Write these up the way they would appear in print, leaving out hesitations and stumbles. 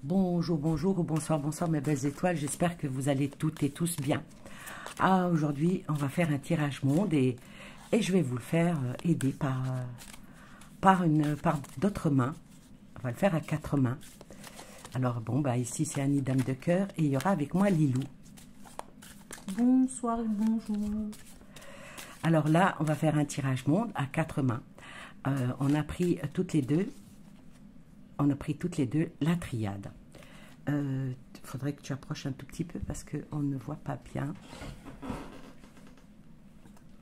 Bonjour, bonjour ou bonsoir, bonsoir mes belles étoiles, j'espère que vous allez toutes et tous bien. Aujourd'hui, on va faire un tirage monde et je vais vous le faire aider par d'autres mains. On va le faire à 4 mains. Alors bon, bah ici c'est Annie Dame de Cœur et il y aura avec moi Lilou. Bonsoir et bonjour. Alors là, on va faire un tirage monde à 4 mains. On a pris toutes les deux la triade. Faudrait que tu approches un tout petit peu parce qu'on ne voit pas bien.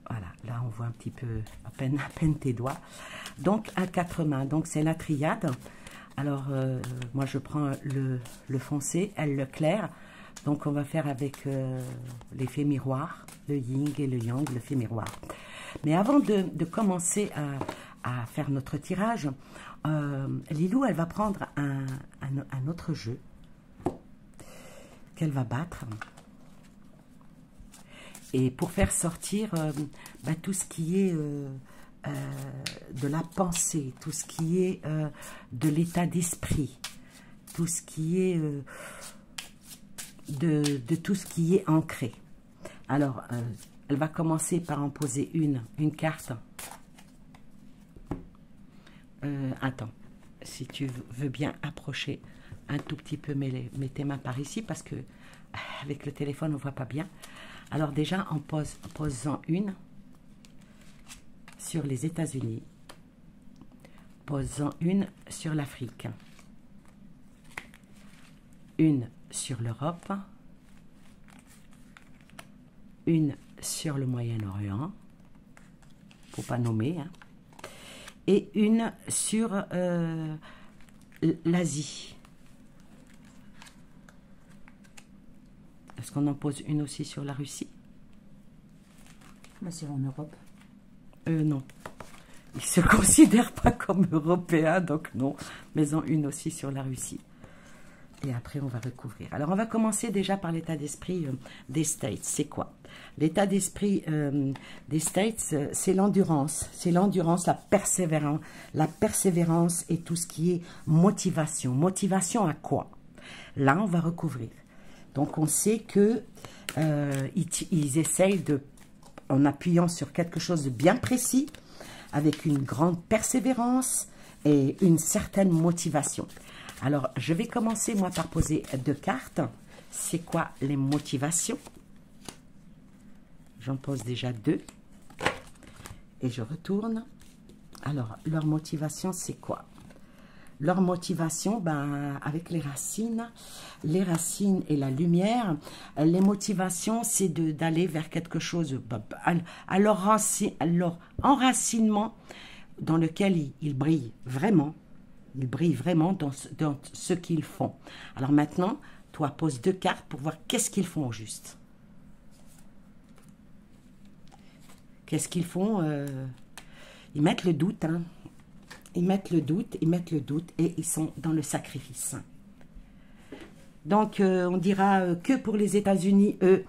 Voilà, là on voit un petit peu, à peine tes doigts. Donc à 4 mains, donc c'est la triade. Alors moi je prends le foncé, elle le clair. Donc on va faire avec l'effet miroir, le yin et le yang, l'effet miroir. Mais avant de commencer à faire notre tirage, Lilou, elle va prendre un autre jeu qu'elle va battre. Et pour faire sortir tout ce qui est de la pensée, tout ce qui est de l'état d'esprit, tout ce qui est de tout ce qui est ancré. Alors, elle va commencer par en poser une carte. Attends, si tu veux bien approcher un tout petit peu, mets tes mains par ici parce que avec le téléphone on voit pas bien. Alors déjà en posant une sur les États-Unis, posant une sur l'Afrique, une sur l'Europe, une sur le Moyen-Orient, faut pas nommer, hein, et une sur l'Asie. Est-ce qu'on en pose une aussi sur la Russie? Bah, c'est en Europe. Non. Ils ne se considèrent pas comme européens, donc non. Mais en une aussi sur la Russie. Et après, on va recouvrir. Alors, on va commencer déjà par l'état d'esprit des States. C'est quoi? L'état d'esprit des States, c'est l'endurance. C'est l'endurance, la persévérance et tout ce qui est motivation. Motivation à quoi? Là, on va recouvrir. Donc, on sait que ils essayent en appuyant sur quelque chose de bien précis, avec une grande persévérance et une certaine motivation. Alors, je vais commencer, moi, par poser 2 cartes. C'est quoi les motivations? J'en pose déjà 2. Et je retourne. Alors, leur motivation, c'est quoi? Leur motivation, avec les racines et la lumière, les motivations, c'est d'aller vers quelque chose, à leur enracinement dans lequel ils brillent vraiment. Ils brillent vraiment dans ce qu'ils font. Alors maintenant, toi, pose 2 cartes pour voir qu'est-ce qu'ils font au juste. Qu'est-ce qu'ils font? Ils mettent le doute, hein. Ils mettent le doute et ils sont dans le sacrifice. Donc, on dira que pour les États-Unis, eux,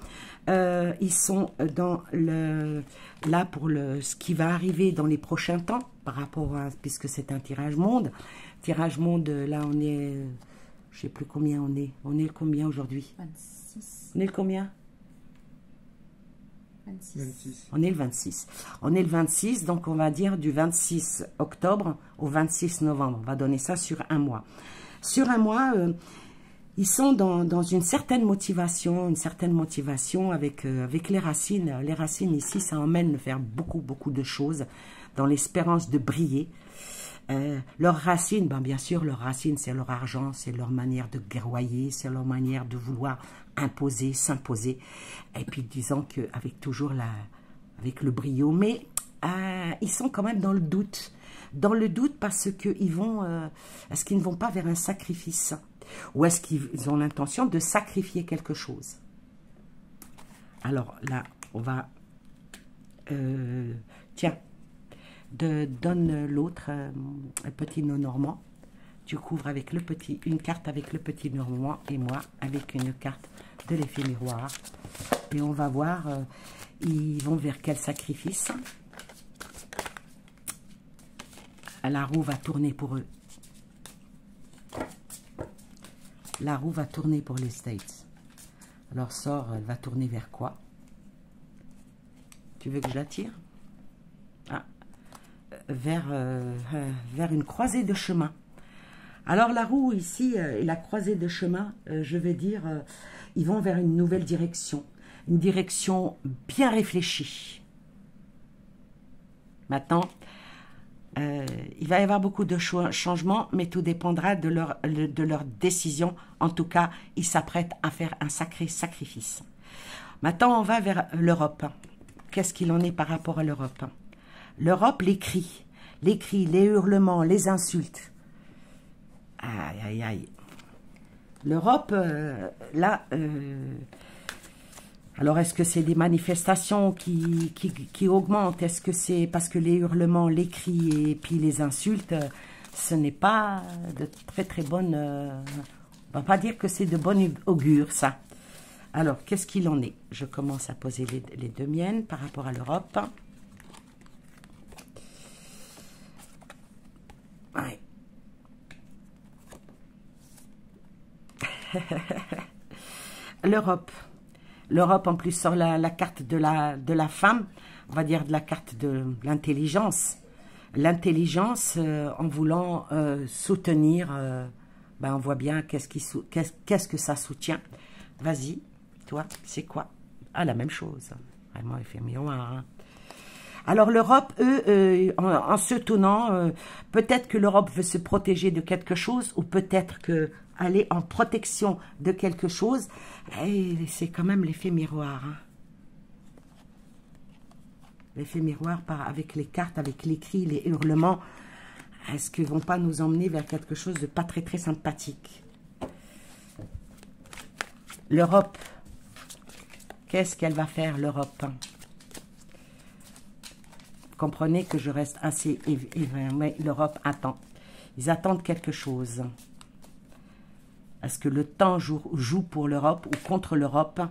ils sont dans là pour ce qui va arriver dans les prochains temps, par rapport à, puisque c'est un tirage monde. Tirage monde, là, on est, je ne sais plus combien on est. On est le combien aujourd'hui? 26. On est le combien? 26. On est le 26. On est le 26, donc on va dire du 26 octobre au 26 novembre. On va donner ça sur un mois. Sur un mois, ils sont dans une certaine motivation avec les racines. Les racines ici, ça emmène de faire beaucoup de choses dans l'espérance de briller. Leurs racines, bien sûr, leurs racines, c'est leur argent, c'est leur manière de guerroyer, c'est leur manière de vouloir imposer, s'imposer. Et puis, disons qu'avec toujours avec le brio, mais ils sont quand même dans le doute. Dans le doute parce qu'ils vont, est-ce qu'ils ne vont pas vers un sacrifice? Ou est-ce qu'ils ont l'intention de sacrifier quelque chose? Alors là, on va, tiens, donne l'autre petit non-normand. Tu couvres avec une carte avec le petit normand et moi avec une carte de l'effet miroir. Et on va voir, ils vont vers quel sacrifice. La roue va tourner pour eux. La roue va tourner pour les States. Alors, sort, elle va tourner vers quoi? Tu veux que je la tire? Ah, vers une croisée de chemin. Alors, la roue ici et la croisée de chemin, je vais dire, ils vont vers une nouvelle direction. Une direction bien réfléchie. Maintenant, il va y avoir beaucoup de changements, mais tout dépendra de leur décision. En tout cas, ils s'apprêtent à faire un sacré sacrifice. Maintenant, on va vers l'Europe. Qu'est-ce qu'il en est par rapport à l'Europe? L'Europe, les cris, les hurlements, les insultes. Aïe, aïe, aïe. L'Europe, là... alors, est-ce que c'est des manifestations qui augmentent? Est-ce que c'est parce que les hurlements, les cris et puis les insultes, ce n'est pas de très très bonnes... on ne va pas dire que c'est de bon augure, ça. Alors, qu'est-ce qu'il en est? Je commence à poser les deux miennes par rapport à l'Europe. Ouais. L'Europe. L'Europe, en plus, sur la carte de la femme, on va dire de la carte de l'intelligence. L'intelligence, en voulant soutenir, ben on voit bien qu'est-ce que ça soutient. Vas-y, toi, c'est quoi? Ah, la même chose. Vraiment, effet miroir. Hein. Alors, l'Europe, eux, en se tournant, peut-être que l'Europe veut se protéger de quelque chose, ou peut-être que aller en protection de quelque chose, c'est quand même l'effet miroir. Hein. L'effet miroir avec les cartes, avec les cris, les hurlements, est-ce qu'ils ne vont pas nous emmener vers quelque chose de pas très très sympathique? L'Europe, qu'est-ce qu'elle va faire, l'Europe? Comprenez que je reste assez... Mais l'Europe attend. Ils attendent quelque chose. Est-ce que le temps joue pour l'Europe ou contre l'Europe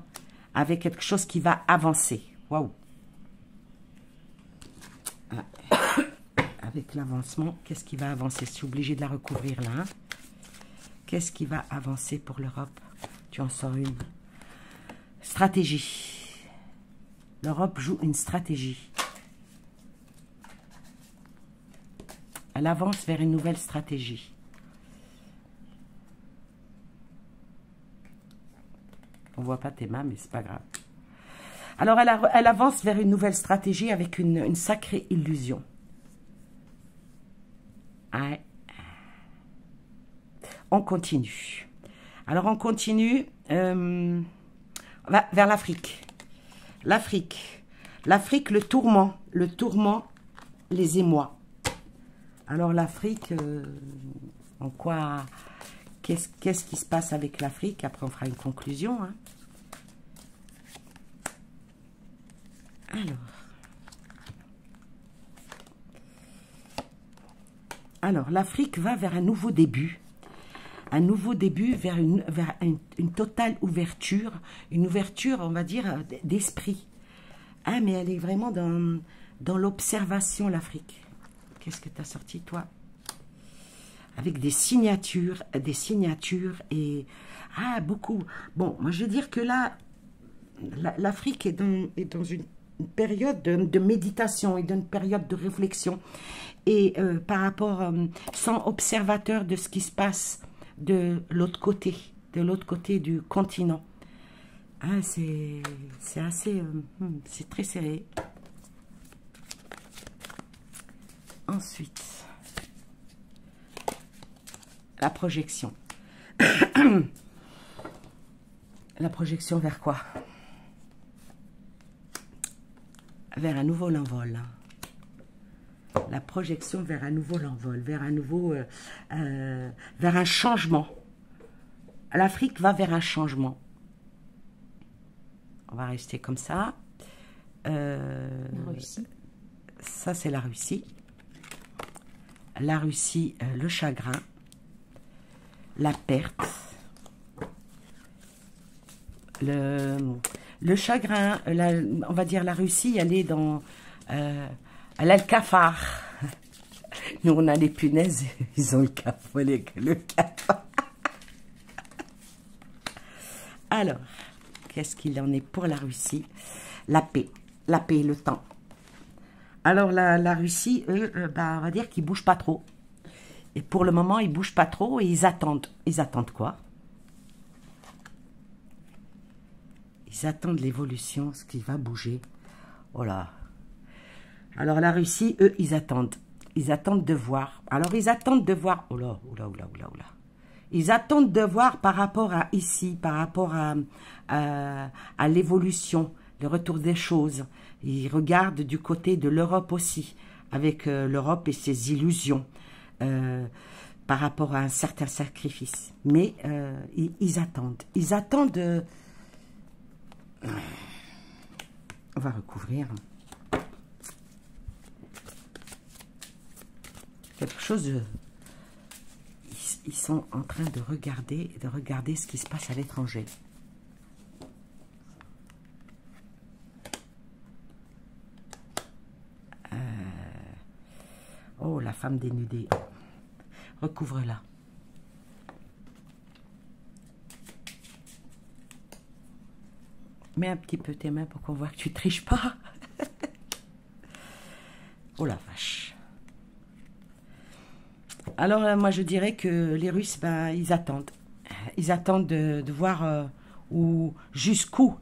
avec quelque chose qui va avancer? Waouh! Avec l'avancement, qu'est-ce qui va avancer? Je suis obligée de la recouvrir là. Hein? Qu'est-ce qui va avancer pour l'Europe? Tu en sors une. Stratégie. L'Europe joue une stratégie. Elle avance vers une nouvelle stratégie. On ne voit pas tes mains, mais c'est pas grave. Alors, elle avance vers une nouvelle stratégie avec une sacrée illusion. Ouais. On continue. Alors, on continue vers l'Afrique. L'Afrique, le tourment, les émois. Alors, l'Afrique, en quoi... Qu'est-ce qui se passe avec l'Afrique? Après, on fera une conclusion. Hein. Alors, l'Afrique va vers un nouveau début. Un nouveau début vers une totale ouverture. Une ouverture, on va dire, d'esprit. Ah, mais elle est vraiment dans l'observation, l'Afrique. Qu'est-ce que tu as sorti, toi? Avec des signatures et... Ah, beaucoup. Bon, moi, je veux dire que là, l'Afrique est dans une période de méditation et d'une période de réflexion. Et par rapport, sans observateur de ce qui se passe de l'autre côté du continent. Ah, c'est assez... c'est très serré. Ensuite... La projection. La projection vers quoi? Vers un nouveau envol. La projection vers un nouveau envol, vers un changement. L'Afrique va vers un changement. On va rester comme ça. Russie. Ça, c'est la Russie. La Russie, le chagrin. La perte, le chagrin, on va dire la Russie, elle est dans, elle a le cafard. Nous, on a les punaises, ils ont le cafard. Alors, qu'est-ce qu'il en est pour la Russie? La paix, le temps. Alors, la Russie, eux, on va dire qu'ils ne bougent pas trop. Et pour le moment, ils ne bougent pas trop et ils attendent. Ils attendent quoi? Ils attendent l'évolution, ce qui va bouger. Oh là. Alors, la Russie, eux, ils attendent. Ils attendent de voir. Alors, ils attendent de voir. Oh là, oh là, oh là, oh là, oh là. Ils attendent de voir par rapport à ici, par rapport à l'évolution, le retour des choses. Ils regardent du côté de l'Europe aussi, avec l'Europe et ses illusions, par rapport à un certain sacrifice. Mais ils attendent. Ils attendent... On va recouvrir. Quelque chose de... Ils sont en train de regarder ce qui se passe à l'étranger. Oh, la femme dénudée. Recouvre-la. Mets un petit peu tes mains pour qu'on voit que tu triches pas. Oh la vache. Alors, moi, je dirais que les Russes, ben, ils attendent. Ils attendent de voir jusqu'où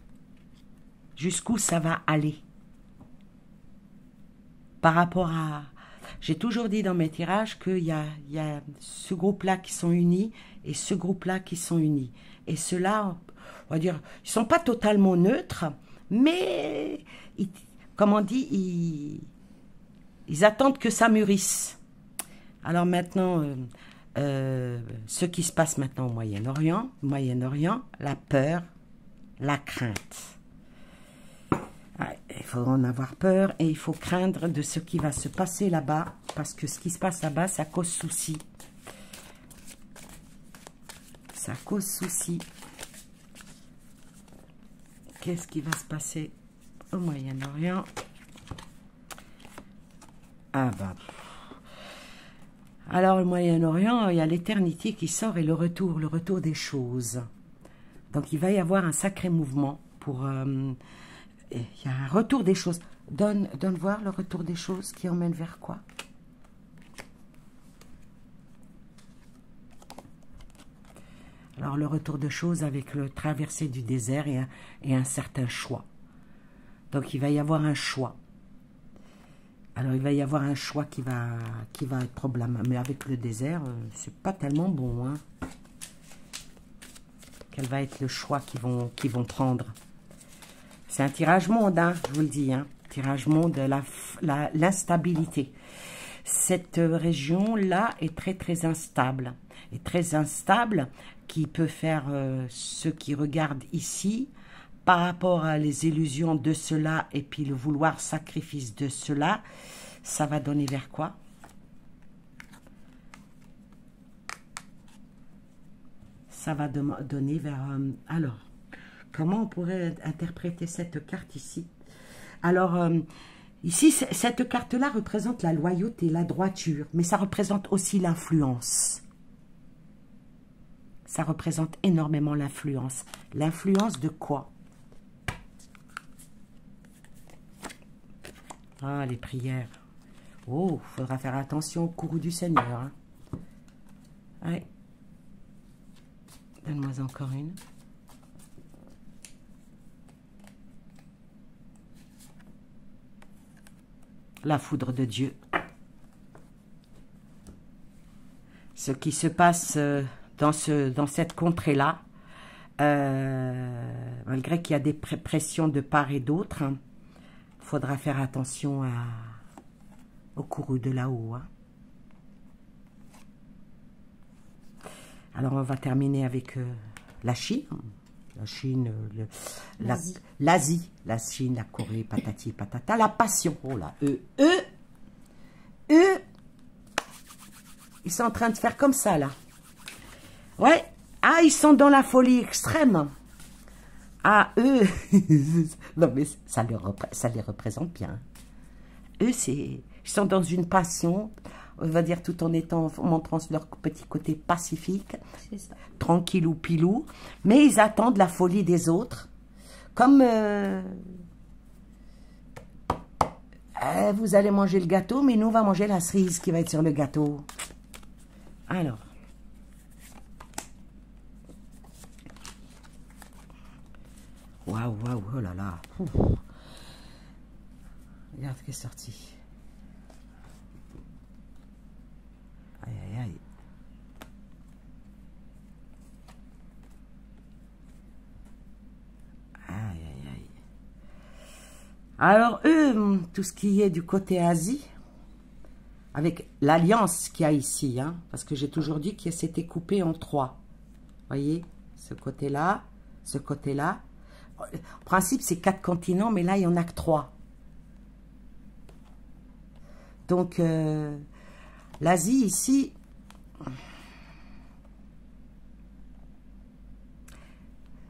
ça va aller. Par rapport à... J'ai toujours dit dans mes tirages qu'il y a ce groupe-là qui sont unis et ce groupe-là qui sont unis. Et ceux-là, on va dire, ils ne sont pas totalement neutres, mais, comme on dit, ils attendent que ça mûrisse. Alors maintenant, ce qui se passe maintenant au Moyen-Orient, la peur, la crainte. Il faut en avoir peur et il faut craindre de ce qui va se passer là-bas, parce que ce qui se passe là-bas, ça cause souci. Ça cause souci. Qu'est-ce qui va se passer au Moyen-Orient? Ah ben... Alors, le Moyen-Orient, il y a l'éternité qui sort et le retour des choses. Donc, il va y avoir un sacré mouvement pour... il y a un retour des choses. Donne voir le retour des choses qui emmène vers quoi? Alors, le retour des choses avec le traversée du désert et un certain choix. Donc, il va y avoir un choix. Alors, il va y avoir un choix qui va être problème. Mais avec le désert, c'est pas tellement bon. Hein. Quel va être le choix qu'ils vont prendre? C'est un tirage monde, hein, je vous le dis. Hein. Tirage monde, l'instabilité. Cette région-là est très, très instable. Et très instable, qui peut faire ceux qui regardent ici, par rapport à les illusions de cela et puis le vouloir sacrifice de cela, ça va donner vers quoi? Ça va donner vers... alors, comment on pourrait interpréter cette carte ici? Alors, ici, cette carte-là représente la loyauté, la droiture, mais ça représente aussi l'influence. Ça représente énormément l'influence. L'influence de quoi? Ah, les prières. Oh, il faudra faire attention au courroux du Seigneur. Hein. Ouais. Donne-moi encore une. La foudre de Dieu. Ce qui se passe dans cette contrée-là, malgré qu'il y a des pressions de part et d'autre, hein, faudra faire attention au courroux de là-haut. Hein. Alors, on va terminer avec la Chine. La Chine, l'Asie. La Chine, la Corée, patati patata. La passion. Oh là, eux, ils sont en train de faire comme ça, là. Ouais. Ah, ils sont dans la folie extrême. Ah, eux, non mais ça les représente bien. Eux, ils sont dans une passion. on va dire tout en montrant leur petit côté pacifique, C'est ça. tranquille ou pilou, mais ils attendent la folie des autres, comme vous allez manger le gâteau, mais nous on va manger la cerise qui va être sur le gâteau. Alors, waouh, waouh, oh là là. Ouf. Regarde ce qui est sorti. Aïe, aïe, aïe. Aïe, aïe, aïe. Alors, eux, tout ce qui est du côté Asie, avec l'alliance qu'il y a ici, hein, parce que j'ai toujours dit que c'était coupé en 3. Voyez, ce côté-là, ce côté-là. En principe, c'est 4 continents, mais là, il n'y en a que 3. Donc, l'Asie, ici,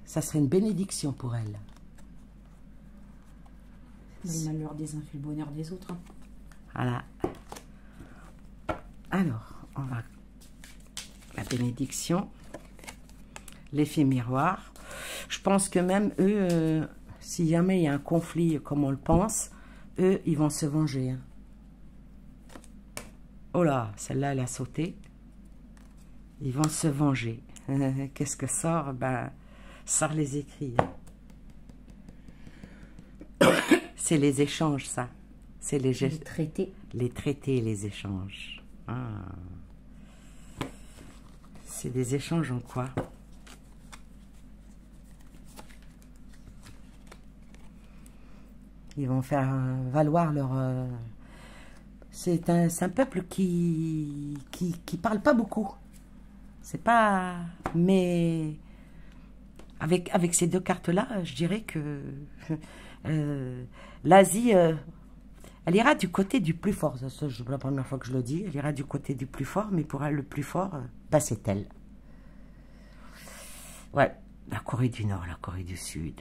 ça serait une bénédiction pour elle. Le malheur des uns fait le bonheur des autres. Hein. Voilà. Alors, on va... La bénédiction, l'effet miroir. Je pense que même eux, si jamais il y a un conflit comme on le pense, eux, ils vont se venger. Hein. Oh là, celle-là, elle a sauté. Ils vont se venger. Qu'est-ce que sort? Ben, sort les écrits. C'est les échanges, ça. C'est les traités. Les traités, les échanges. Ah. C'est des échanges en quoi? Ils vont faire valoir leur... C'est un peuple qui parle pas beaucoup. C'est pas... Mais avec ces deux cartes-là, je dirais que l'Asie, elle ira du côté du plus fort. Ça, c'est la première fois que je le dis. Elle ira du côté du plus fort, mais pour elle, le plus fort, bah, c'est elle. Ouais, la Corée du Nord, la Corée du Sud...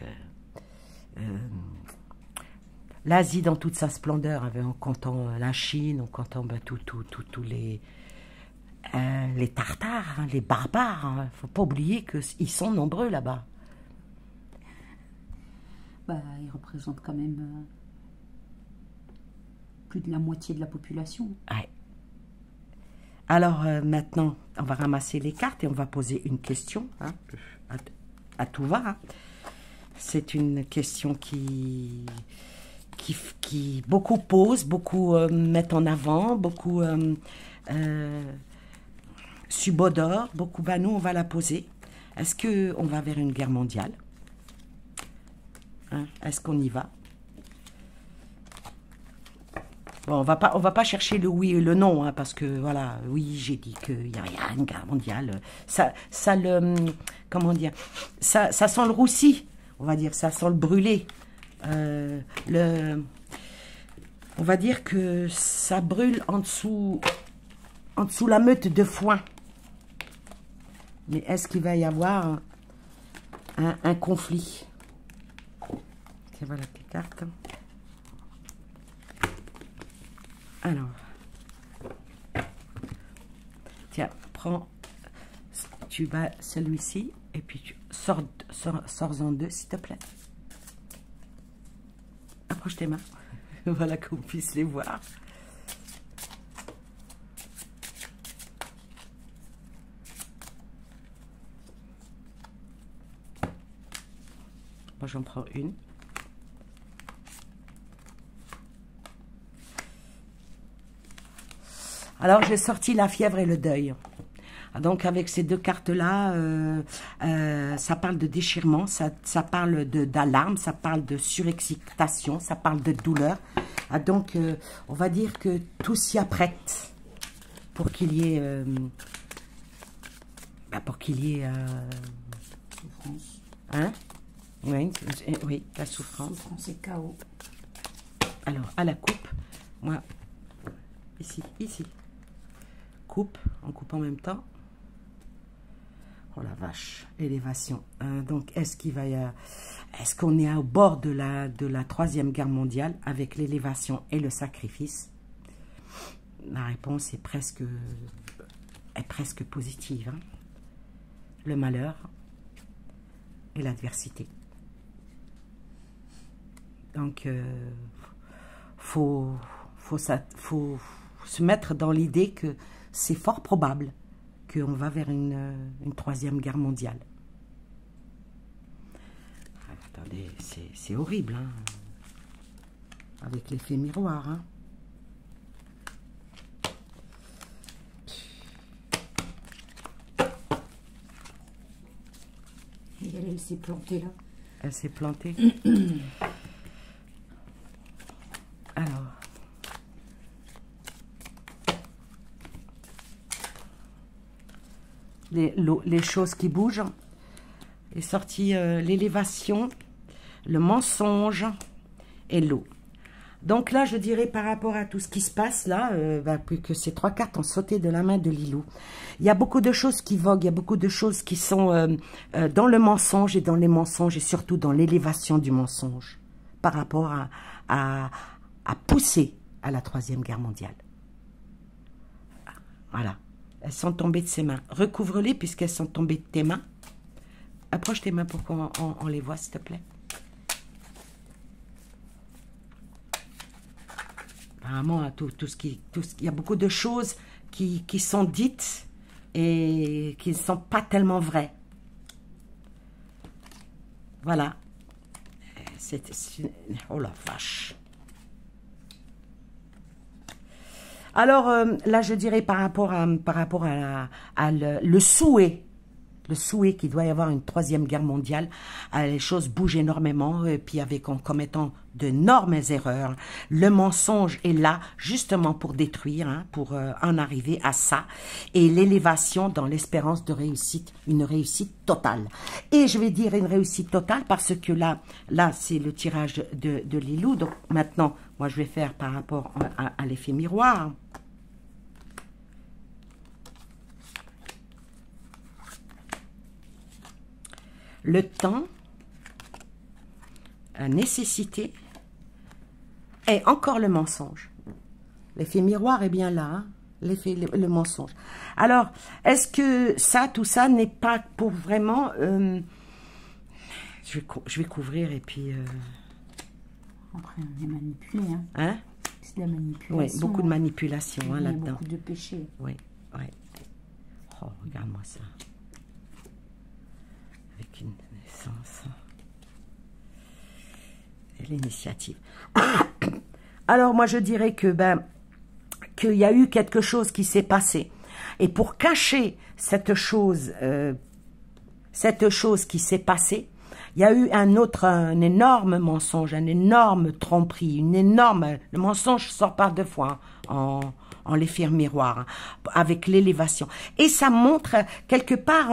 L'Asie dans toute sa splendeur, en comptant la Chine, en comptant ben, tous les Tartares, hein, les barbares. Hein. Faut pas oublier qu'ils sont nombreux là-bas. Bah, ils représentent quand même plus de la moitié de la population. Ouais. Alors maintenant, on va ramasser les cartes et on va poser une question hein, à tout va. Hein. C'est une question qui beaucoup posent, beaucoup mettent en avant, beaucoup subodorent, beaucoup, ben nous on va la poser. Est-ce qu'on va vers une guerre mondiale? Hein? Est-ce qu'on y va? Bon, on va pas chercher le oui et le non, hein, parce que voilà, oui, j'ai dit qu'il y a une guerre mondiale. Ça le, comment dire, ça sent le roussi, on va dire, ça sent le brûlé. On va dire que ça brûle en dessous la meute de foin. Mais est-ce qu'il va y avoir un conflit? Tiens, voilà tes cartes. Alors, tiens, prends, tu vas celui-ci et puis tu sors-en deux, s'il te plaît. Approche tes mains, voilà qu'on puisse les voir. Moi, j'en prends une. Alors, j'ai sorti la fièvre et le deuil. Donc, avec ces deux cartes-là, ça parle de déchirement, ça parle d'alarme, ça parle de surexcitation, ça parle de douleur. Donc, on va dire que tout s'y apprête pour qu'il y ait... Souffrance. Hein? Oui, la souffrance. Souffrance et chaos. Alors, à la coupe, moi, ici. Coupe, on coupe en même temps. Oh la vache, élévation. Donc, est-ce qu'on est au bord de la Troisième Guerre mondiale avec l'élévation et le sacrifice? La réponse est presque positive. Hein. Le malheur et l'adversité. Donc, faut se mettre dans l'idée que c'est fort probable qu'on va vers une troisième guerre mondiale. Attendez, c'est horrible, hein, avec l'effet miroir. Hein. Et elle s'est plantée là. Elle s'est plantée. Alors. Les choses qui bougent. Est sorti l'élévation, le mensonge et l'eau. Donc là, je dirais par rapport à tout ce qui se passe là, que ces 3 cartes ont sauté de la main de Lilou. Il y a beaucoup de choses qui voguent, il y a beaucoup de choses qui sont dans le mensonge et dans les mensonges et surtout dans l'élévation du mensonge par rapport à pousser à la 3e guerre mondiale. Voilà. Elles sont tombées de ses mains. Recouvre-les puisqu'elles sont tombées de tes mains. Approche tes mains pour qu'on les voit, s'il te plaît. Apparemment, il y a beaucoup de choses qui sont dites et qui ne sont pas tellement vraies. Voilà. Oh la vache. Alors, là, je dirais par rapport à le souhait. Le souhait qu'il doit y avoir une 3e guerre mondiale, les choses bougent énormément, et puis en commettant d'énormes erreurs. Le mensonge est là justement pour détruire, hein, pour en arriver à ça. Et l'élévation dans l'espérance de réussite, une réussite totale. Et je vais dire une réussite totale parce que là c'est le tirage de Lilou. Donc maintenant, moi je vais faire par rapport à l'effet miroir. Le temps, la nécessité et encore le mensonge. L'effet miroir est bien là, hein, le mensonge. Alors, est-ce que tout ça n'est pas pour vraiment... je vais couvrir et puis... Après, on est manipulé. Hein, hein? C'est de la manipulation. Oui, beaucoup de manipulation hein, là-dedans. Beaucoup de péchés. Oui, oui. Oh, regarde-moi ça. Avec une naissance et l'initiative. Alors moi je dirais que qu'il y a eu quelque chose qui s'est passé et pour cacher cette chose qui s'est passée, il y a eu un énorme mensonge, un énorme tromperie, le mensonge sort par 2 fois en l'effet miroir, hein, avec l'élévation. Et ça montre, quelque part,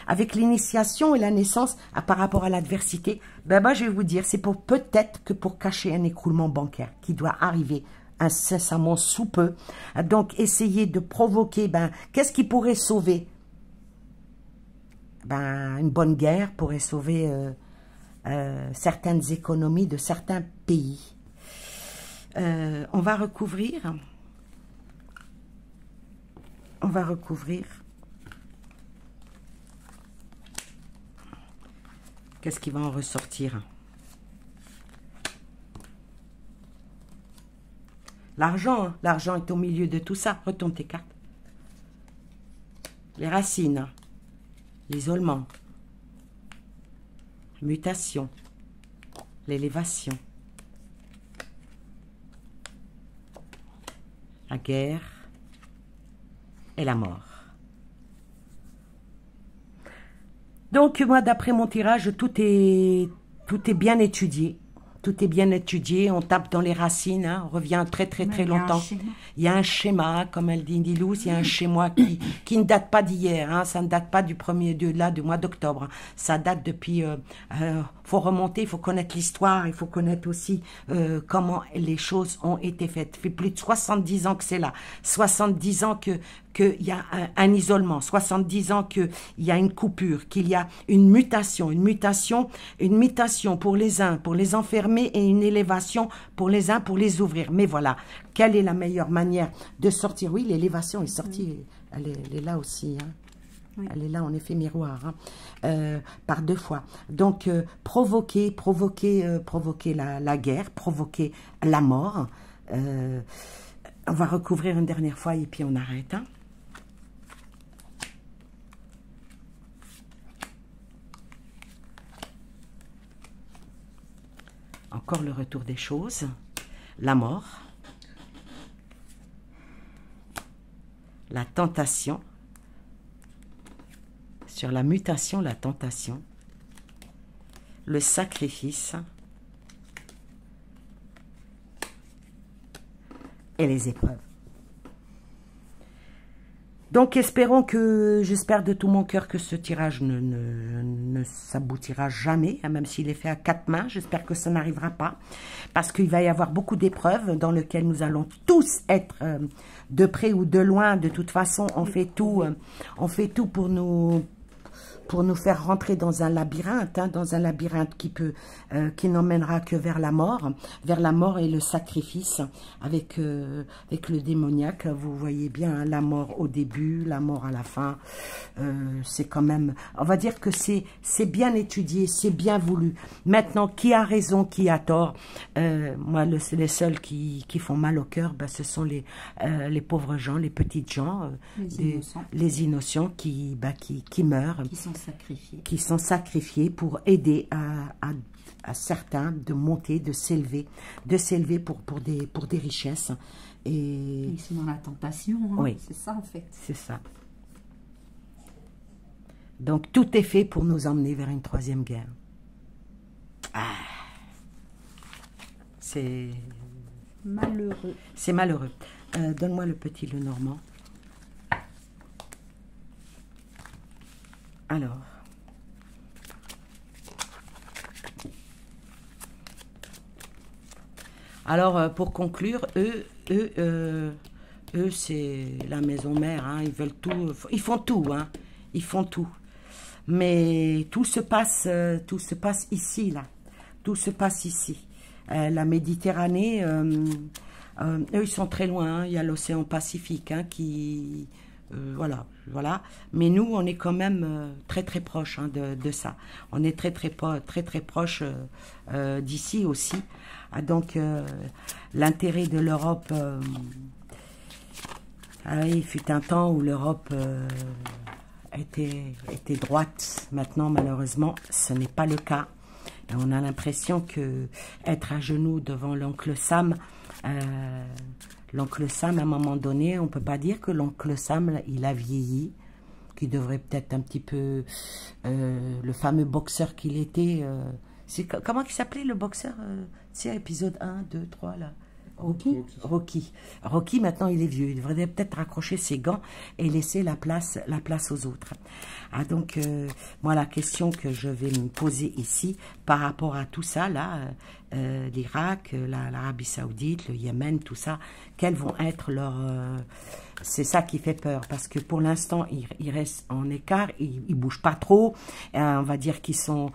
avec l'initiation et la naissance, par rapport à l'adversité, je vais vous dire, c'est peut-être que pour cacher un écroulement bancaire qui doit arriver incessamment sous peu. Donc, essayer de provoquer, qu'est-ce qui pourrait sauver? Une bonne guerre pourrait sauver certaines économies de certains pays. On va recouvrir. On va recouvrir. Qu'est-ce qui va en ressortir? L'argent, hein. L'argent est au milieu de tout ça. Retourne tes cartes. Les racines. L'isolement. Mutation. L'élévation. La guerre. Et la mort. Donc, moi, d'après mon tirage, tout est bien étudié. Tout est bien étudié. On tape dans les racines. Hein, on revient très longtemps. Il y a un schéma, comme elle dit Lilou. Il y a un schéma qui ne date pas d'hier. Hein, ça ne date pas du mois d'octobre. Ça date depuis... faut remonter, il faut connaître l'histoire. Il faut connaître aussi comment les choses ont été faites. Ça fait plus de 70 ans que c'est là. 70 ans qu'il y a un isolement, 70 ans qu'il y a une coupure, qu'il y a une mutation pour les uns, pour les enfermer, et une élévation pour les uns, pour les ouvrir. Mais voilà, quelle est la meilleure manière de sortir? Oui, l'élévation est sortie, elle est là aussi, hein. Oui. Elle est là en effet miroir, hein, par 2 fois. Donc, provoquer la guerre, provoquer la mort. On va recouvrir une dernière fois et puis on arrête, hein. Encore le retour des choses, la mort, la tentation, sur la mutation, la tentation, le sacrifice et les épreuves. Donc, espérons que, j'espère de tout mon cœur que ce tirage ne s'aboutira jamais, hein, même s'il est fait à 4 mains, j'espère que ça n'arrivera pas, parce qu'il va y avoir beaucoup d'épreuves dans lesquelles nous allons tous être de près ou de loin. De toute façon, on fait tout pour nous faire rentrer dans un labyrinthe, hein, qui n'emmènera que vers la mort et le sacrifice avec le démoniaque. Vous voyez bien, hein, la mort au début, la mort à la fin. C'est quand même, on va dire que c'est bien étudié, c'est bien voulu. Maintenant, qui a raison, qui a tort? Moi, les seuls qui font mal au cœur, ben, ce sont les pauvres gens, les petites gens, les innocents qui meurent, qui sont sacrifiés pour aider à certains de monter, de s'élever pour des richesses. Et ils sont dans la tentation, hein. Oui. C'est ça en fait. C'est ça. Donc tout est fait pour nous emmener vers une 3e guerre. Ah. C'est malheureux. C'est malheureux. Donne-moi le petit Lenormand. Alors, pour conclure, eux c'est la maison mère, hein, ils veulent tout, ils font tout, hein, ils font tout. Mais tout se passe ici, là. Tout se passe ici. La Méditerranée, eux, ils sont très loin, hein. Il y a l'océan Pacifique, hein, qui... voilà. Mais nous, on est quand même très proche, hein, de ça. On est très proche d'ici aussi. Ah, donc, l'intérêt de l'Europe... il fut un temps où l'Europe était droite. Maintenant, malheureusement, ce n'est pas le cas. Et on a l'impression que être à genoux devant l'oncle Sam... l'oncle Sam, à un moment donné, on ne peut pas dire que l'oncle Sam, il a vieilli, qu'il devrait peut-être un petit peu, le fameux boxeur qu'il était, comment il s'appelait le boxeur, c'est épisode 1, 2, 3, là, Rocky, maintenant il est vieux, il devrait peut-être raccrocher ses gants et laisser la place aux autres. Ah, donc, moi, la question que je vais me poser ici, par rapport à tout ça, là, l'Irak, l'Arabie Saoudite, le Yémen, tout ça, quels vont être leurs... c'est ça qui fait peur, parce que pour l'instant, ils restent en écart, ils ne bougent pas trop, on va dire qu'ils sont...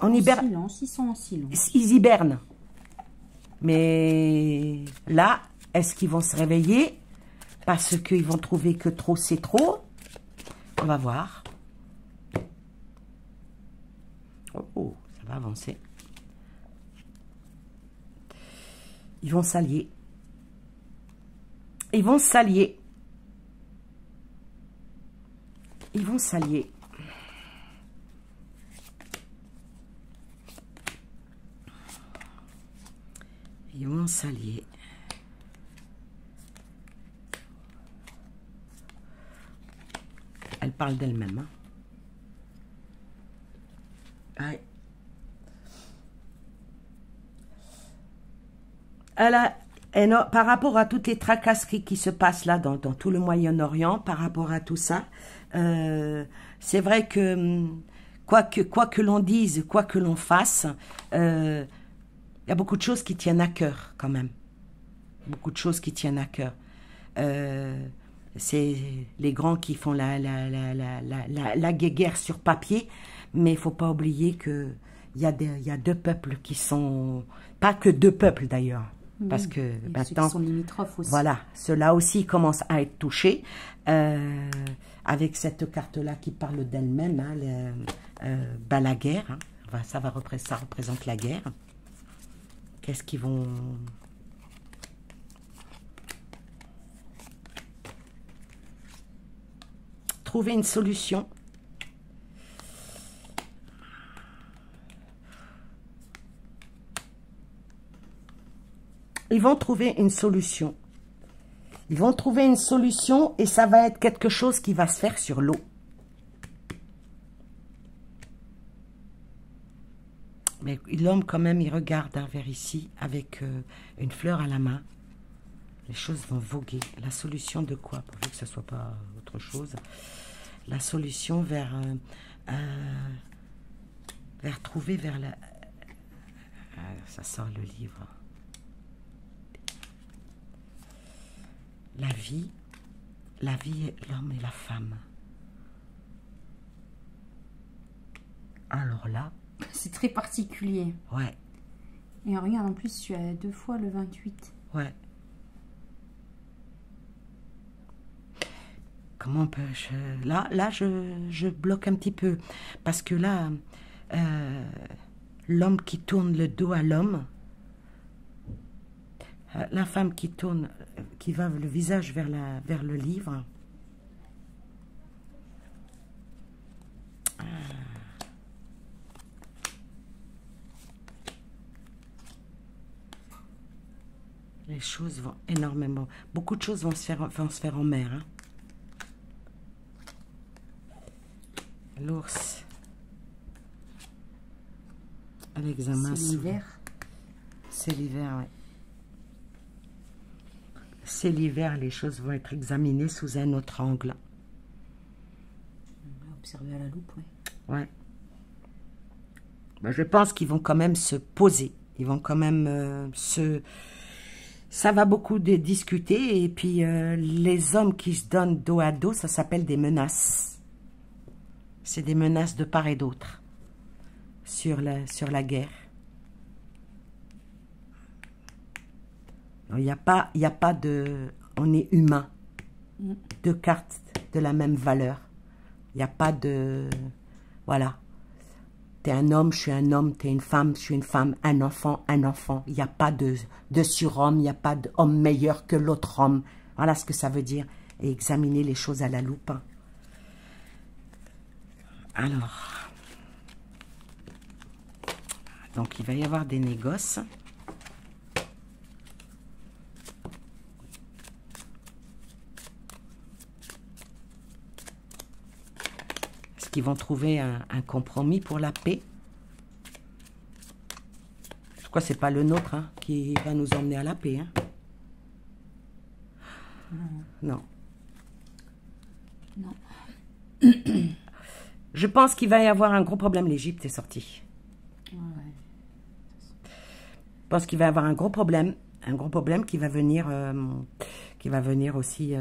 silence, ils sont en silence. Ils hibernent. Mais là, est-ce qu'ils vont se réveiller parce qu'ils vont trouver que trop, c'est trop? On va voir. Oh, ça va avancer. Ils vont s'allier. Ils vont s'allier. Ils vont s'allier. Ils vont s'allier. Elle parle d'elle-même. Hein. Par rapport à toutes les tracasseries qui se passent là dans tout le Moyen-Orient, par rapport à tout ça, c'est vrai que quoi que l'on dise, quoi que l'on fasse, il y a beaucoup de choses qui tiennent à cœur quand même. Beaucoup de choses qui tiennent à cœur. c'est les grands qui font la guéguerre sur papier, mais il ne faut pas oublier qu'il y a deux peuples qui sont... Pas que deux peuples d'ailleurs, parce que maintenant... Ceux qui sont limitrophes aussi. Voilà, ceux-là aussi commencent à être touchés. Avec cette carte-là qui parle d'elle-même, hein, la guerre, hein, ça représente la guerre. Qu'est-ce qu'ils vont... Trouver une solution. Ils vont trouver une solution. Ils vont trouver une solution et ça va être quelque chose qui va se faire sur l'eau. Mais l'homme, quand même, il regarde vers ici avec une fleur à la main. Les choses vont voguer. La solution de quoi? Pourvu que ce ne soit pas autre chose. La solution vers trouver vers la... ça sort le livre. La vie, l'homme et la femme. Alors là... C'est très particulier. Ouais. Et regarde, en plus, tu as 2 fois le 28. Ouais. Comment peux-je... Là, je bloque un petit peu. Parce que là, l'homme qui tourne le dos à l'homme, la femme qui tourne, qui va le visage vers le livre. Les choses vont énormément... Beaucoup de choses vont se faire en mer. Hein. L'ours. À l'examen. C'est l'hiver. C'est l'hiver, oui. C'est l'hiver, les choses vont être examinées sous un autre angle. On va observer à la loupe, oui. Ouais. Ben, je pense qu'ils vont quand même se poser. Ils vont quand même se... Ça va beaucoup discuter. Et puis, les hommes qui se donnent dos à dos, ça s'appelle des menaces. C'est des menaces de part et d'autre sur la guerre. Il n'y a pas de... On est humain. Deux cartes de la même valeur. Il n'y a pas de... Voilà. T'es un homme, je suis un homme. T'es une femme, je suis une femme. Un enfant, un enfant. Il n'y a pas de surhomme. Il n'y a pas d'homme meilleur que l'autre homme. Voilà ce que ça veut dire. Et examiner les choses à la loupe. Alors. Donc, il va y avoir des négoces. Est-ce qu'ils vont trouver un compromis pour la paix? Je crois que ce n'est pas le nôtre hein, qui va nous emmener à la paix. Hein. Non. Non. Je pense qu'il va y avoir un gros problème. L'Égypte est sortie. Ouais. Je pense qu'il va y avoir un gros problème qui va venir aussi...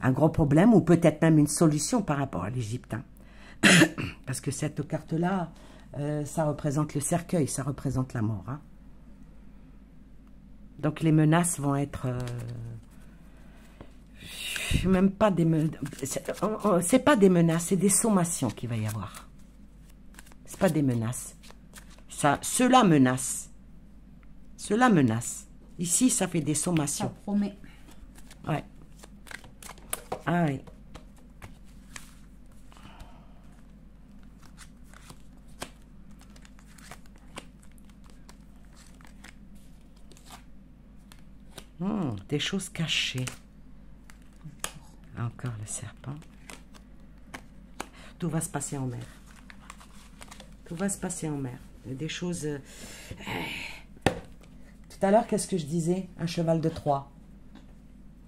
un gros problème ou peut-être même une solution par rapport à l'Égypte. Hein. Parce que cette carte-là, ça représente le cercueil, ça représente la mort. Hein. Donc les menaces vont être... même pas des menaces... C'est pas des menaces, c'est des sommations qu'il va y avoir. C'est pas des menaces. Cela menace. Cela menace. Ici, ça fait des sommations. Ça promet. Ouais. Ah oui. Des choses cachées. Encore le serpent. Tout va se passer en mer. Tout va se passer en mer. Des choses... Tout à l'heure, qu'est-ce que je disais? Un cheval de Troie.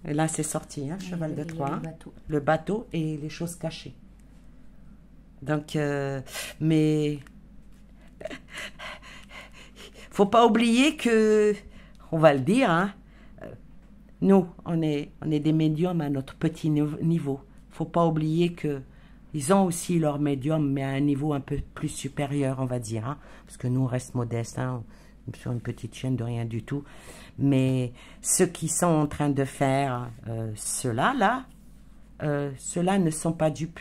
Et là, c'est sorti, hein, cheval de Troie. Le bateau et les choses cachées. Donc, mais... faut pas oublier que, on va le dire, hein, Nous, on est des médiums à notre petit niveau. Faut pas oublier que ils ont aussi leur médium, mais à un niveau un peu plus supérieur, on va dire. Hein, parce que nous, on reste modestes, hein, sur une petite chaîne de rien du tout. Mais ceux qui sont en train de faire ceux-là, ceux-là ne sont pas dupes.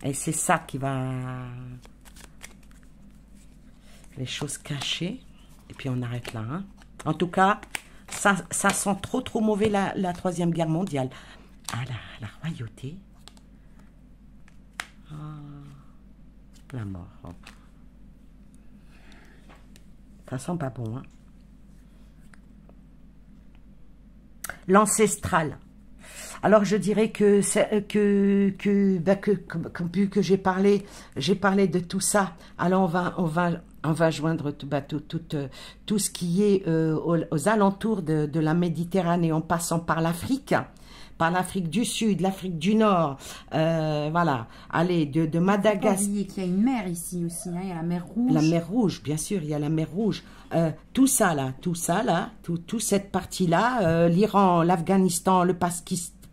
Et c'est ça qui va... Les choses cachées. Et puis on arrête là. Hein. En tout cas, ça sent trop mauvais la Troisième Guerre mondiale. Ah, la royauté. Ah, la mort. Oh. Ça sent pas bon. Hein. L'ancestral. Alors je dirais que vu que j'ai parlé de tout ça, alors on va joindre tout ce qui est aux alentours de la Méditerranée, en passant par l'Afrique du Sud, l'Afrique du Nord, voilà, allez, de Madagascar. Il faut pas oublier qu'il y a une mer ici aussi, hein, il y a la mer Rouge. La mer Rouge, bien sûr, il y a la mer Rouge. Tout ça là, toute cette partie-là, l'Iran, l'Afghanistan, le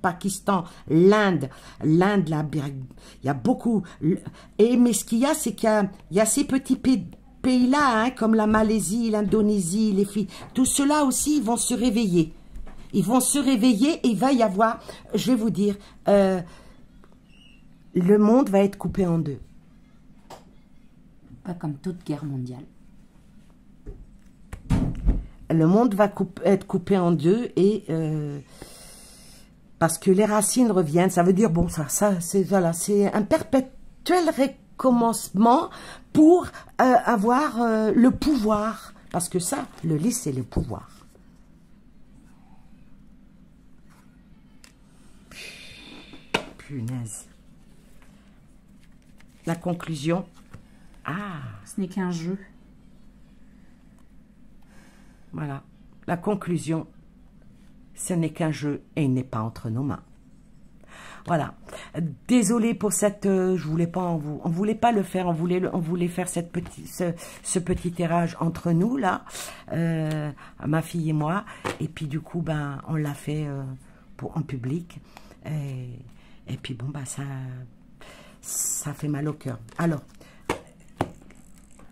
Pakistan, l'Inde, là, il y a beaucoup. Mais ce qu'il y a, c'est qu'il y a ces petits pays-là, hein, comme la Malaisie, l'Indonésie, les filles, tout cela aussi, ils vont se réveiller. Ils vont se réveiller et il va y avoir, je vais vous dire, le monde va être coupé en deux. Pas comme toute guerre mondiale. Le monde va être coupé en deux et parce que les racines reviennent, ça veut dire, bon, ça c'est voilà, c'est un perpétuel recommencement pour avoir le pouvoir. Parce que ça, le lit, c'est le pouvoir. Punaise. La conclusion. Ah. Ce n'est qu'un jeu. Voilà. La conclusion. Ce n'est qu'un jeu et il n'est pas entre nos mains. Voilà. Désolée pour cette... je voulais pas, on voulait pas le faire. On voulait faire ce petit tirage entre nous là, ma fille et moi. Et puis du coup, ben, on l'a fait en public. Et puis bon, bah ça fait mal au cœur. Alors,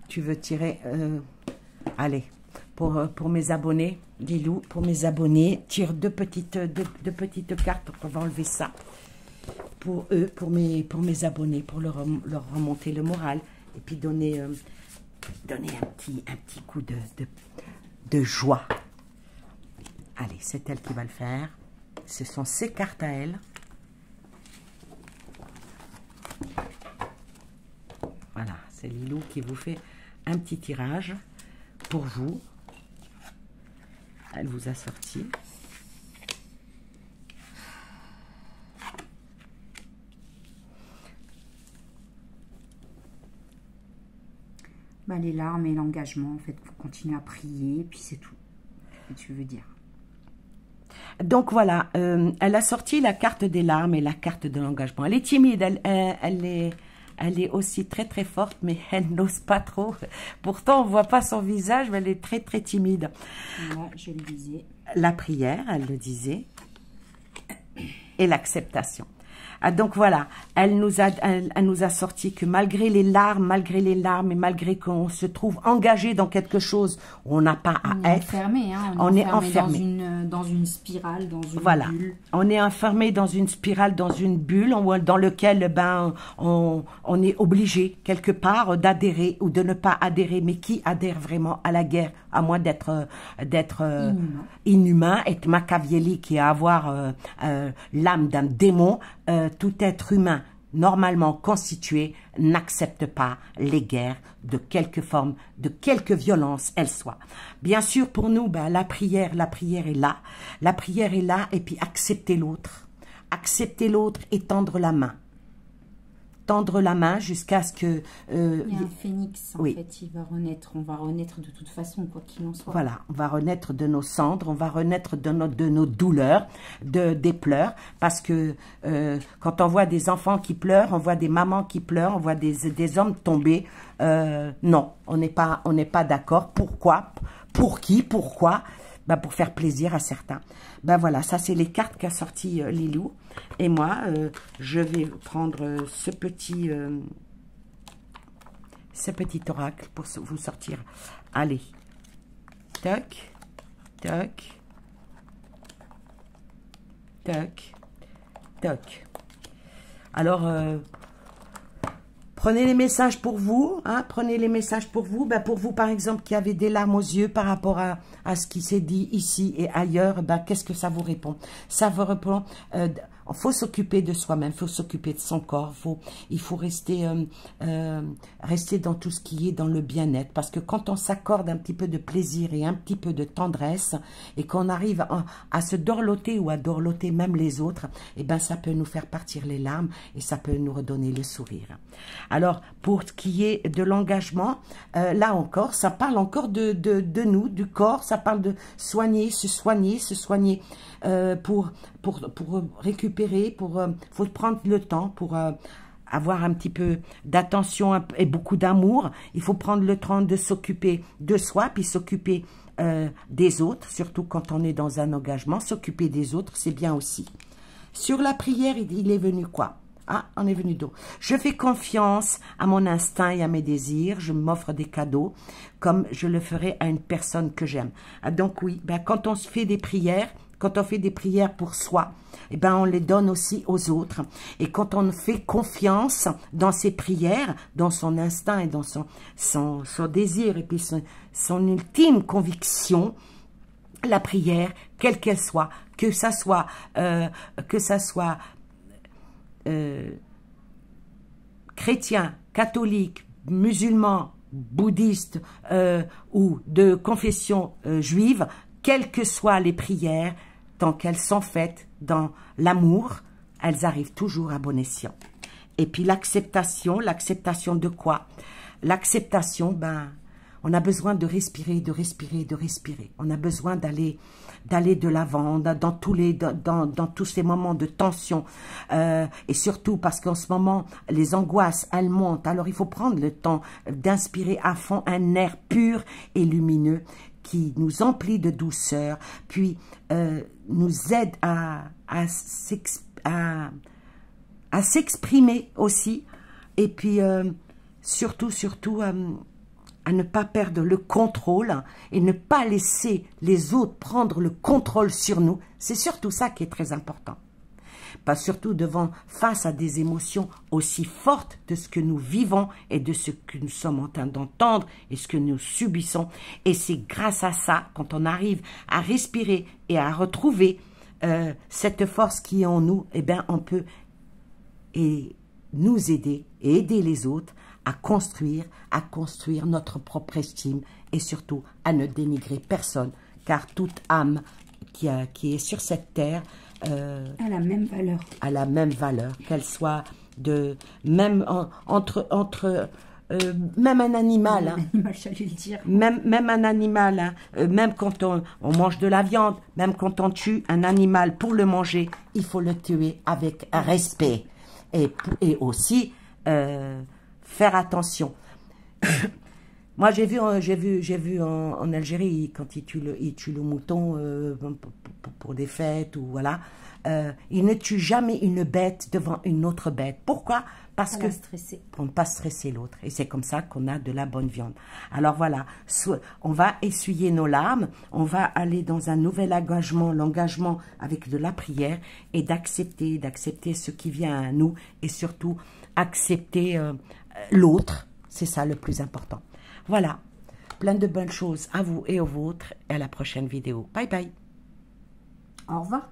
tu veux tirer... allez, pour mes abonnés, Lilou, pour mes abonnés, tire deux petites cartes. On va enlever ça. Pour eux, pour mes abonnés, pour leur remonter le moral. Et puis donner un petit coup de joie. Allez, c'est elle qui va le faire. Ce sont ses cartes à elle. Voilà, c'est Lilou qui vous fait un petit tirage pour vous. Elle vous a sorti. Bah, les larmes et l'engagement, en fait, pour continuer à prier, et puis c'est tout. Ce que tu veux dire. Donc voilà, elle a sorti la carte des larmes et la carte de l'engagement. Elle est timide, elle est aussi très très forte, mais elle n'ose pas trop. Pourtant, on ne voit pas son visage, mais elle est très très timide. Là, je le disais. La prière, elle le disait, et l'acceptation. Ah, donc voilà, elle nous a sorti que malgré les larmes, et malgré qu'on se trouve engagé dans quelque chose où on n'a pas à être, enfermé, hein, on est enfermé dans une spirale, dans une voilà. bulle. On est enfermé dans une spirale, dans une bulle, dans lequel on est obligé quelque part d'adhérer ou de ne pas adhérer. Mais qui adhère vraiment à la guerre, à moins d'être inhumain, être machiavélique et avoir l'âme d'un démon? Tout être humain normalement constitué n'accepte pas les guerres de quelque forme, de quelque violence elle soit. Bien sûr, pour nous, ben, la prière est là. La prière est là, et puis accepter l'autre. Accepter l'autre et tendre la main. Tendre la main jusqu'à ce que... il y a un phénix, en fait, il va renaître. On va renaître de toute façon, quoi qu'il en soit. Voilà, on va renaître de nos cendres, on va renaître de nos douleurs, des pleurs, parce que quand on voit des enfants qui pleurent, on voit des mamans qui pleurent, on voit des hommes tomber. Non, on n'est pas d'accord. Pourquoi? Pour qui? Pourquoi? ben, pour faire plaisir à certains. Ben voilà, ça c'est les cartes qu'a sorti Lilou. Et moi, je vais prendre ce petit oracle pour vous sortir. Allez, toc, toc, toc, toc. Alors, prenez les messages pour vous, hein, prenez les messages pour vous. Ben pour vous, par exemple, qui avez des larmes aux yeux par rapport à ce qui s'est dit ici et ailleurs, ben, qu'est-ce que ça vous répond? Ça vous répond, faut s'occuper de soi-même, faut s'occuper de son corps, il faut rester dans tout ce qui est dans le bien-être. Parce que quand on s'accorde un petit peu de plaisir et un petit peu de tendresse, et qu'on arrive à se dorloter ou à dorloter même les autres, eh ben ça peut nous faire partir les larmes et ça peut nous redonner le sourire. Alors, pour ce qui est de l'engagement, là encore, ça parle encore de nous, du corps, ça parle de soigner, se soigner pour récupérer, faut prendre le temps pour avoir un petit peu d'attention et beaucoup d'amour. Il faut prendre le temps de s'occuper de soi, puis s'occuper des autres, surtout quand on est dans un engagement. S'occuper des autres, c'est bien aussi. Sur la prière, il est venu quoi? Ah, on est venu d'eau. Je fais confiance à mon instinct et à mes désirs. Je m'offre des cadeaux comme je le ferais à une personne que j'aime. Ah, donc oui, ben, quand on se fait des prières, quand on fait des prières pour soi, eh ben on les donne aussi aux autres. Et quand on fait confiance dans ses prières, dans son instinct et dans son désir, et puis son ultime conviction, la prière, quelle qu'elle soit, que ça soit chrétien, catholique, musulman, bouddhiste ou de confession juive, quelles que soient les prières, tant qu'elles sont faites dans l'amour, elles arrivent toujours à bon escient. Et puis l'acceptation de quoi? L'acceptation, ben, on a besoin de respirer, de respirer, de respirer. On a besoin d'aller de l'avant dans tous ces moments de tension. Et surtout parce qu'en ce moment, les angoisses, elles montent. Alors il faut prendre le temps d'inspirer à fond un air pur et lumineux qui nous emplit de douceur, puis nous aide à s'exprimer aussi, et puis surtout à ne pas perdre le contrôle et ne pas laisser les autres prendre le contrôle sur nous. C'est surtout ça qui est très important. Pas surtout face à des émotions aussi fortes de ce que nous vivons et de ce que nous sommes en train d'entendre et ce que nous subissons. Et c'est grâce à ça, quand on arrive à respirer et à retrouver cette force qui est en nous, eh bien on peut nous aider et aider les autres à construire notre propre estime et surtout à ne dénigrer personne, car toute âme qui est sur cette terre a la même valeur. A la même valeur, qu'elle soit même même un animal. Un animal, j'allais le dire. Même un animal, hein, même quand on mange de la viande, même quand on tue un animal pour le manger, il faut le tuer avec respect. Et aussi faire attention. Moi, j'ai vu en Algérie, quand ils tuent le mouton pour des fêtes, ou voilà, ils ne tuent jamais une bête devant une autre bête. Pourquoi? Parce que pour ne pas stresser l'autre. Et c'est comme ça qu'on a de la bonne viande. Alors voilà, on va essuyer nos larmes, on va aller dans un nouvel engagement, l'engagement avec de la prière, et d'accepter ce qui vient à nous, et surtout accepter l'autre. C'est ça le plus important. Voilà, plein de bonnes choses à vous et aux vôtres, et à la prochaine vidéo. Bye bye. Au revoir.